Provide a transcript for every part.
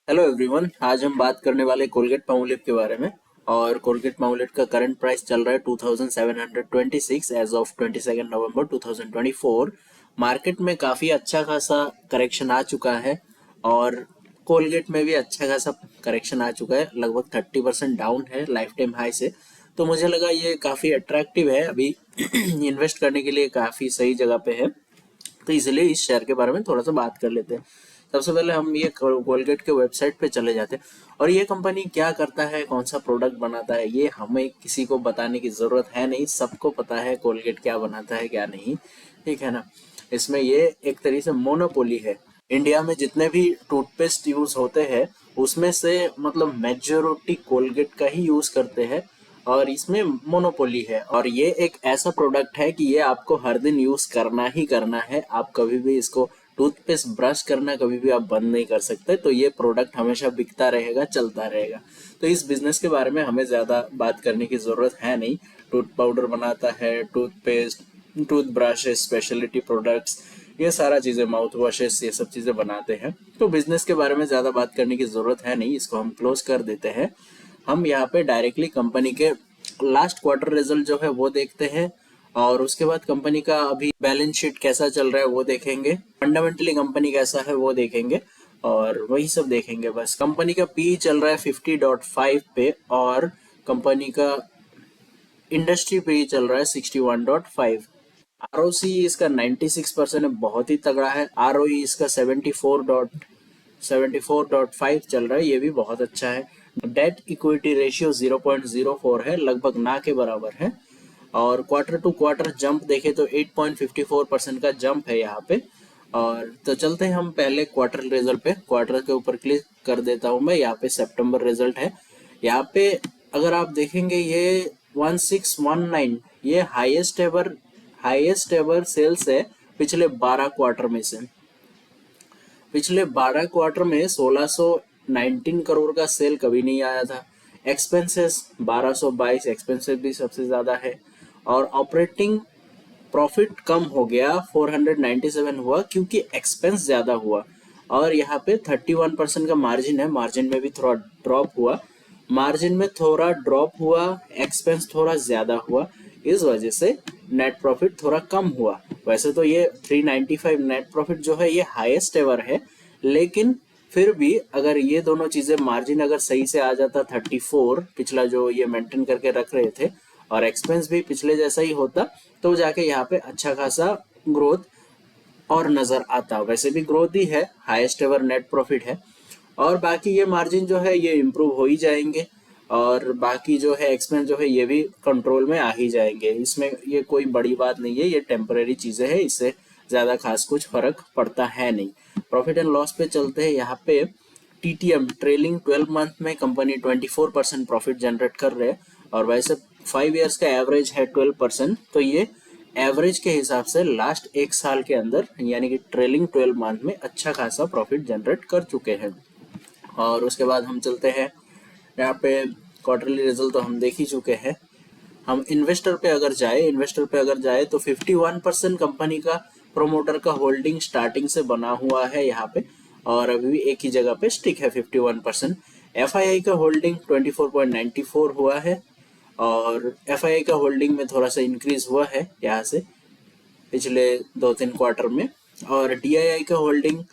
Hello everyone, आज हम बात करने वाले कोलगेट पामोलिव के बारे में। और कोलगेट पामोलिव का करंट प्राइस चल रहा है 2726 एज ऑफ 22 नवंबर 2024। मार्केट में काफ़ी अच्छा खासा करेक्शन आ चुका है और कोलगेट में भी अच्छा खासा करेक्शन आ चुका है, लगभग 30% डाउन है लाइफ टाइम हाई से। तो मुझे लगा ये काफ़ी अट्रैक्टिव है, अभी इन्वेस्ट करने के लिए काफ़ी सही जगह पे है। तो इसलिए इस शेयर के बारे में थोड़ा सा बात कर लेते हैं। सबसे पहले हम ये कोलगेट के वेबसाइट पे चले जाते हैं और ये कंपनी क्या करता है, कौन सा प्रोडक्ट बनाता है, ये हमें किसी को बताने की ज़रूरत है नहीं, सबको पता है कोलगेट क्या बनाता है क्या नहीं। ठीक है ना। इसमें ये एक तरीके से मोनोपोली है। इंडिया में जितने भी टूथपेस्ट यूज़ होते हैं उसमें से मतलब मेजोरिटी कोलगेट का ही यूज़ करते हैं और इसमें मोनोपोली है। और ये एक ऐसा प्रोडक्ट है कि ये आपको हर दिन यूज करना ही करना है, आप कभी भी इसको टूथपेस्ट ब्रश करना कभी भी आप बंद नहीं कर सकते। तो ये प्रोडक्ट हमेशा बिकता रहेगा, चलता रहेगा। तो इस बिजनेस के बारे में हमें ज्यादा बात करने की जरूरत है नहीं। टूथ पाउडर बनाता है, toothpaste, tooth brushes, speciality products, ये सारा चीजें, माउथ वॉशेस, ये सब चीजें बनाते हैं। तो बिजनेस के बारे में ज्यादा बात करने की जरूरत है नहीं, इसको हम क्लोज कर देते हैं। हम यहाँ पे डायरेक्टली कंपनी के लास्ट क्वार्टर रिजल्ट जो है वो देखते हैं और उसके बाद कंपनी का अभी बैलेंस शीट कैसा चल रहा है वो देखेंगे, फंडामेंटली कंपनी कैसा है वो देखेंगे और वही सब देखेंगे बस। कंपनी का पी चल रहा है 50.5 पे और कंपनी का इंडस्ट्री पे चल रहा है 61.5। आरओसी इसका 96% है, बहुत ही तगड़ा है। आरओई इसका 74.5 चल रहा है, ये भी बहुत अच्छा है। डेट इक्विटी रेशियो 0.04 है, लगभग ना के बराबर है। और क्वार्टर टू क्वार्टर जंप देखे तो 8.54% का जंप है यहाँ पे। और तो चलते हैं हम पहले क्वार्टर रिजल्ट पे। क्वार्टर के ऊपर क्लिक कर देता हूँ मैं, यहाँ पे सितंबर रिजल्ट है। यहाँ पे अगर आप देखेंगे ये 1619, ये हाईएस्ट एवर सेल्स है पिछले 12 क्वार्टर में से। पिछले 12 क्वार्टर में 1619 करोड़ का सेल कभी नहीं आया था। एक्सपेंसेस 1222, एक्सपेंसेस भी सबसे ज्यादा है। और ऑपरेटिंग प्रॉफिट कम हो गया, 497 हुआ क्योंकि एक्सपेंस ज्यादा हुआ। और यहाँ पे 31% का मार्जिन है, मार्जिन में भी थोड़ा ड्रॉप हुआ। मार्जिन में थोड़ा ड्रॉप हुआ, एक्सपेंस थोड़ा ज्यादा हुआ, इस वजह से नेट प्रॉफिट थोड़ा कम हुआ। वैसे तो ये 395 नेट प्रॉफिट जो है ये हाईएस्ट एवर है, लेकिन फिर भी अगर ये दोनों चीजें, मार्जिन अगर सही से आ जाता 34 पिछला जो ये मेंटेन करके रख रहे थे और एक्सपेंस भी पिछले जैसा ही होता, तो जाके यहाँ पे अच्छा खासा ग्रोथ और नजर आता। वैसे भी ग्रोथ ही है, हाईएस्ट एवर नेट प्रॉफिट है। और बाकी ये मार्जिन जो है ये इम्प्रूव हो ही जाएंगे और बाकी जो है एक्सपेंस जो है ये भी कंट्रोल में आ ही जाएंगे। इसमें ये कोई बड़ी बात नहीं है, ये टेम्परेरी चीजें हैं, इससे ज्यादा खास कुछ फर्क पड़ता है नहीं। प्रॉफिट एंड लॉस पे चलते हैं। यहाँ पे टीटीएम ट्रेलिंग 12 मंथ में कंपनी 24% प्रॉफिट जनरेट कर रहे हैं और वैसे 5 ईयर्स का एवरेज है 12%। तो ये एवरेज के हिसाब से लास्ट एक साल के अंदर यानी कि ट्रेलिंग 12 मंथ में अच्छा खासा प्रॉफिट जनरेट कर चुके हैं। और उसके बाद हम चलते हैं यहाँ पे, क्वार्टरली रिजल्ट तो हम देख ही चुके हैं। हम इन्वेस्टर पे अगर जाए तो 51% कंपनी का प्रोमोटर का होल्डिंग स्टार्टिंग से बना हुआ है यहाँ पे और अभी भी एक ही जगह पे स्टिक है 51%। एफआईआई का होल्डिंग 24.94 हुआ है और एफआईआई का होल्डिंग में थोड़ा सा इंक्रीज हुआ है यहाँ से पिछले 2-3 क्वार्टर में। और डीआईआई का होल्डिंग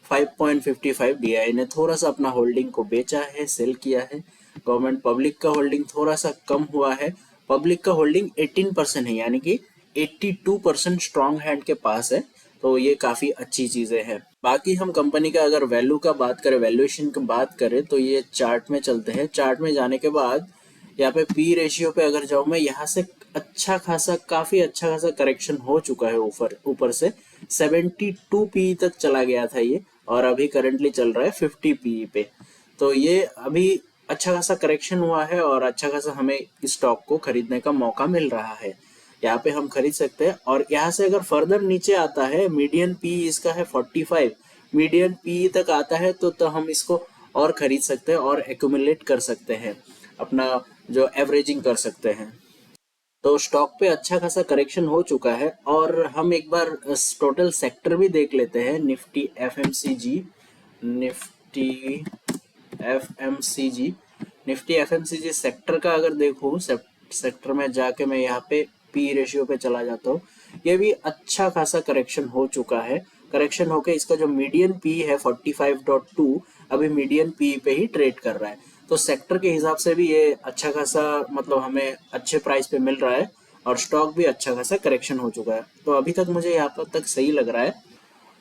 5.55, डीआईआई ने थोड़ा सा अपना होल्डिंग को बेचा है, सेल किया है। गवर्नमेंट पब्लिक का होल्डिंग थोड़ा सा कम हुआ है, पब्लिक का होल्डिंग 18% है, यानी कि 82% स्ट्रॉन्ग हैंड के पास है। तो ये काफी अच्छी चीजें हैं। बाकी हम कंपनी का अगर वैल्यू का बात करें, वैल्यूएशन की बात करें, तो ये चार्ट में चलते हैं। चार्ट में जाने के बाद यहाँ पे पी रेशियो पे अगर जाऊं मैं, यहाँ से काफी अच्छा खासा करेक्शन हो चुका है। ऊपर ऊपर से 72 पी तक चला गया था ये और अभी करंटली चल रहा है 50 पी पे। तो ये अभी अच्छा खासा करेक्शन हुआ है और अच्छा खासा हमें स्टॉक को खरीदने का मौका मिल रहा है। यहाँ पे हम खरीद सकते हैं। और यहाँ से अगर फर्दर नीचे आता है, मीडियन पी इसका है 45, मीडियन पी तक आता है तो हम इसको और खरीद सकते हैं और एक्यूमुलेट कर सकते हैं, अपना जो एवरेजिंग कर सकते हैं। तो स्टॉक पे अच्छा खासा करेक्शन हो चुका है। और हम एक बार टोटल सेक्टर भी देख लेते हैं, Nifty FMCG, Nifty FMCG, Nifty FMCG sector का अगर देखूँ, सेक्टर में जाके मैं यहाँ पे पी रेशियो पे चला जाता हूँ, ये भी अच्छा खासा करेक्शन हो चुका है। करेक्शन होके इसका जो मीडियन पी है 45.2, अभी मीडियन पी पे ही ट्रेड कर रहा है। तो सेक्टर के हिसाब से भी ये अच्छा खासा, मतलब हमें अच्छे प्राइस पे मिल रहा है और स्टॉक भी अच्छा खासा करेक्शन हो चुका है। तो अभी तक मुझे यहाँ पर तक सही लग रहा है।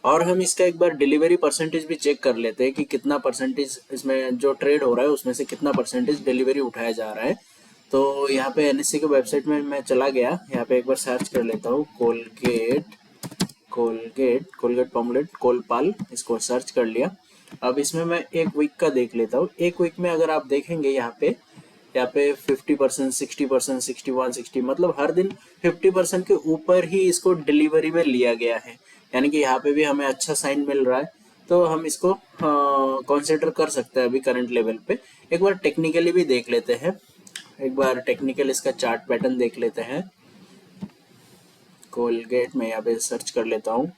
और हम इसका एक बार डिलीवरी परसेंटेज भी चेक कर लेते हैं कि कितना परसेंटेज इसमें जो ट्रेड हो रहा है उसमें से कितना परसेंटेज डिलीवरी उठाया जा रहा है। तो यहाँ पे एनएससी के वेबसाइट में मैं चला गया, यहाँ पे एक बार सर्च कर लेता हूँ, कोलगेट कोलगेट कोलगेट पॉमलेट कोलपाल, इसको सर्च कर लिया। अब इसमें मैं एक वीक का देख लेता हूँ। एक वीक में अगर आप देखेंगे यहाँ पे 50%, 60%, 61, 60, मतलब हर दिन 50% के ऊपर ही इसको डिलीवरी में लिया गया है। यानी कि यहाँ पे भी हमें अच्छा साइन मिल रहा है, तो हम इसको कंसिडर कर सकते हैं अभी करंट लेवल पे। एक बार टेक्निकली भी देख लेते हैं, एक बार टेक्निकल इसका चार्ट पैटर्न देख लेते हैं। कोलगेट में यहाँ पे सर्च कर लेता हूँ।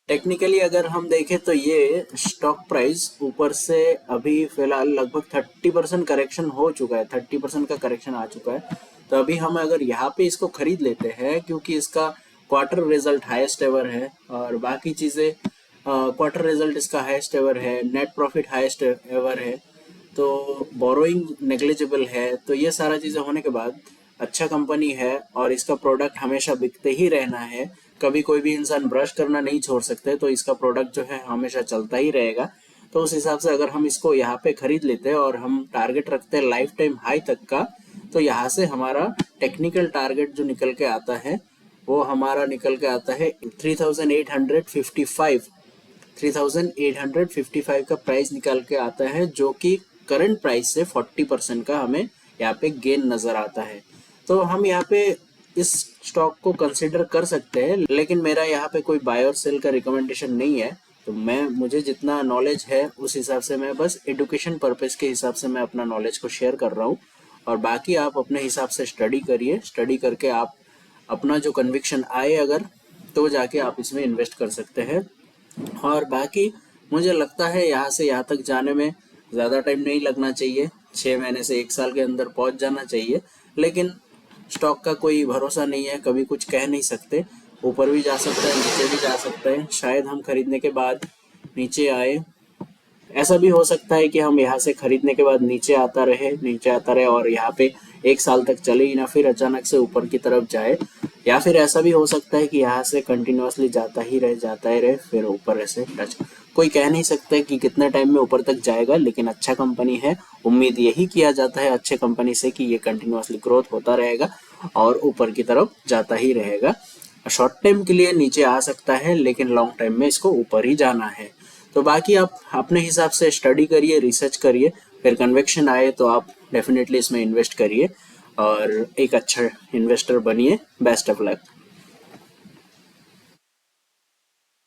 टेक्निकली अगर हम देखें तो ये स्टॉक प्राइस ऊपर से अभी फिलहाल लगभग 30% करेक्शन हो चुका है, 30% का करेक्शन आ चुका है। तो अभी हम अगर यहाँ पे इसको खरीद लेते हैं, क्योंकि इसका क्वार्टर रिजल्ट हाईएस्ट एवर है और बाकी चीज़ें, क्वार्टर रिजल्ट इसका हाईएस्ट एवर है, नेट प्रॉफिट हाईएस्ट एवर है, तो बोरोइंग नेग्लिजिबल है, तो ये सारा चीज़ें होने के बाद अच्छा कंपनी है और इसका प्रोडक्ट हमेशा बिकते ही रहना है। कभी कोई भी इंसान ब्रश करना नहीं छोड़ सकते, तो इसका प्रोडक्ट जो है हमेशा चलता ही रहेगा। तो उस हिसाब से अगर हम इसको यहाँ पे खरीद लेते हैं और हम टारगेट रखते हैं लाइफ टाइम हाई तक का, तो यहाँ से हमारा टेक्निकल टारगेट जो निकल के आता है वो हमारा निकल के आता है 3855, 3855 का प्राइस निकाल के आता है, जो कि करंट प्राइस से 40% का हमें यहाँ पे गेन नजर आता है। तो हम यहाँ पे इस स्टॉक को कंसिडर कर सकते हैं, लेकिन मेरा यहाँ पे कोई बाय और सेल का रिकमेंडेशन नहीं है। तो मुझे जितना नॉलेज है उस हिसाब से, मैं बस एडुकेशन पर्पस के हिसाब से मैं अपना नॉलेज को शेयर कर रहा हूँ। और बाकी आप अपने हिसाब से स्टडी करिए, स्टडी करके आप अपना जो कन्विक्शन आए अगर, तो जाके आप इसमें इन्वेस्ट कर सकते हैं। और बाकी मुझे लगता है यहाँ से यहाँ तक जाने में ज़्यादा टाइम नहीं लगना चाहिए, 6 महीने से 1 साल के अंदर पहुँच जाना चाहिए। लेकिन स्टॉक का कोई भरोसा नहीं है, कभी कुछ कह नहीं सकते, ऊपर भी जा सकता है, नीचे भी जा सकता है। शायद हम खरीदने के बाद नीचे आए, ऐसा भी हो सकता है कि हम यहाँ से खरीदने के बाद नीचे आता रहे, नीचे आता रहे और यहाँ पे 1 साल तक चले ही ना, फिर अचानक से ऊपर की तरफ जाए। या फिर ऐसा भी हो सकता है कि यहाँ से कंटिन्यूअसली जाता ही रहे, जाता ही रहे, फिर ऊपर ऐसे टच, कोई कह नहीं सकता कि कितने टाइम में ऊपर तक जाएगा। लेकिन अच्छा कंपनी है, उम्मीद यही किया जाता है अच्छे कंपनी से कि ये कंटिन्यूअसली ग्रोथ होता रहेगा और ऊपर की तरफ जाता ही रहेगा। शॉर्ट टाइम के लिए नीचे आ सकता है, लेकिन लॉन्ग टाइम में इसको ऊपर ही जाना है। तो बाकी आप अपने हिसाब से स्टडी करिए, रिसर्च करिए, फिर कन्विक्शन आए तो आप डेफिनेटली इसमें इन्वेस्ट करिए और एक अच्छा इन्वेस्टर बनिए। Best of luck.